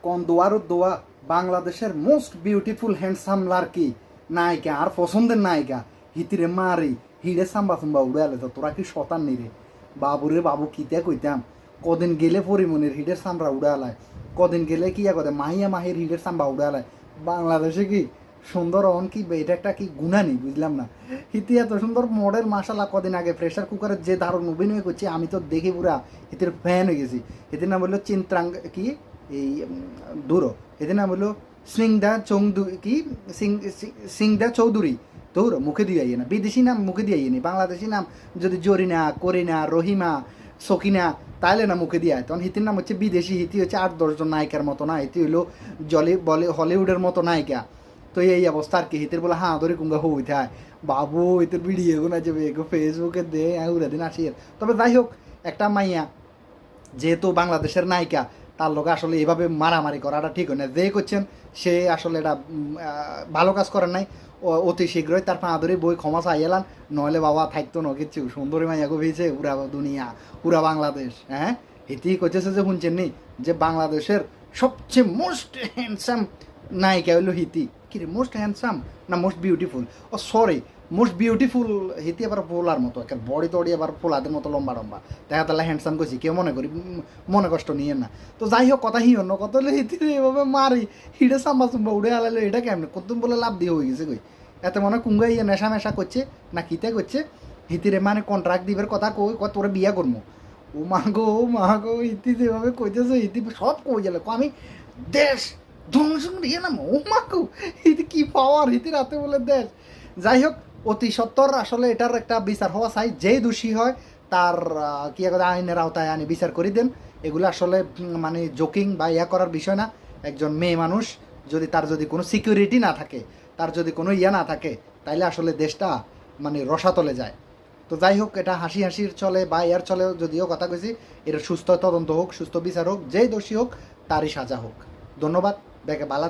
কোন দোয়ার দোয়া বাংলাদেশের মোস্ট বিউটিফুল হ্যান্ডসাম লার্কি নায়িকা আর পছন্দের নায়িকা হিতিরে মারি হিড়ে সাম্বা সুম্বা উড়ে আলে তো তোরা কি শতান নিরে বাবুরে বাবু কিতে কইতাম কদিন গেলে পরিমনির হিডের সামরা উড়ে আলায় কদিন গেলে কি কদে মাহিয়া মাহির হিডের সাম্বা উড়ে আলায় বাংলাদেশে কি সুন্দর অন কি এটা একটা কি গুণা নেই বুঝলাম না হিতি এত সুন্দর মডেল মাসালা কদিন আগে প্রেশার কুকারের যে দারুণ অভিনয় করছে আমি তো দেখে পুরা হিতির ফ্যান হয়ে গেছি হিতির নাম বললো চিন্ত্রাঙ্গ কি এই দূরো এদের নাম হলো সিংদা চৌধু কি সিংদা চৌধুরী তোর মুখে দিয়ে আইয়ে না বিদেশি নাম মুখে দিয়ে আইয়ে নি বাংলাদেশি নাম যদি জরিনা করিনা রহিমা সকিনা তাইলে না মুখে দিয়ে তখন হিতির নাম হচ্ছে বিদেশি হিতি হচ্ছে 8-10 জন নায়িকার মতো না হিতি হইলো বলে হলিউডের মতো নায়িকা তো এই অবস্থা আর কি হিতের বলে হ্যাঁ ধরে কুঙ্গা হইতে হয় বাবু হিতের ভিডিও গুলো যাবে ফেসবুকে দে উড়া দিন আসি তবে যাই হোক একটা মাইয়া যেহেতু বাংলাদেশের নায়িকা তার লোক আসলে এভাবে মারামারি করাটা ঠিক হয় না যে করছেন সে আসলে এটা ভালো কাজ করেন নাই অতি শীঘ্রই তার পাঁদরি বই ক্ষমা চাইলাম নইলে বাবা থাকতো না কিছু সুন্দরী মাইয়া গভীছে পুরা দুনিয়া পুরা বাংলাদেশ হ্যাঁ এটি করতেছে যে শুনছেন নি যে বাংলাদেশের সবচেয়ে মোস্ট হ্যান্ডসাম নায়িকা হইলো হিতি কি রে মোস্ট হ্যান্ডসাম না মোস্ট বিউটিফুল ও সরি মোস্ট বিউটিফুল হিতি আবার পোলার মতো একটা বডি তড়ি আবার পোলাদের মতো লম্বা লম্বা দেখা তাহলে হ্যান্ডসাম করছি কেউ মনে করি মনে কষ্ট নিয়ে না তো যাই হোক কথা অন্য কত হলে হিতি এভাবে মারি হিডে সাম্বা চুম্বা উড়ে আলাইলো এটা কেমন কত বলে লাভ দিয়ে হয়ে গেছে কই এত মনে কুঙ্গা ইয়ে নেশা মেশা করছে না কিতে করছে হিতিরে মানে কন্ট্রাক্ট দিবের কথা কই কত তোরে বিয়া করবো ও মা গো হিতি যেভাবে কইতেছে হিতি সব কই গেল আমি দেশ ধ্বংস দিয়ে না ও মাকু হিতি কি পাওয়ার হিতি রাতে বলে দেশ যাই হোক অতি সত্তর আসলে এটার একটা বিচার হওয়া চাই যেই দোষী হয় তার কি আইনের আওতায় আনি বিচার করে দেন এগুলো আসলে মানে জোকিং বা ইয়া করার বিষয় না একজন মেয়ে মানুষ যদি তার যদি কোনো সিকিউরিটি না থাকে তার যদি কোনো ইয়া না থাকে তাইলে আসলে দেশটা মানে রসাতলে যায় তো যাই হোক এটা হাসি হাসির চলে বা ইয়ার চলে যদিও কথা কইছি এর সুস্থ তদন্ত হোক সুস্থ বিচার হোক যেই দোষী হোক তারই সাজা হোক ধন্যবাদ দেখে বালা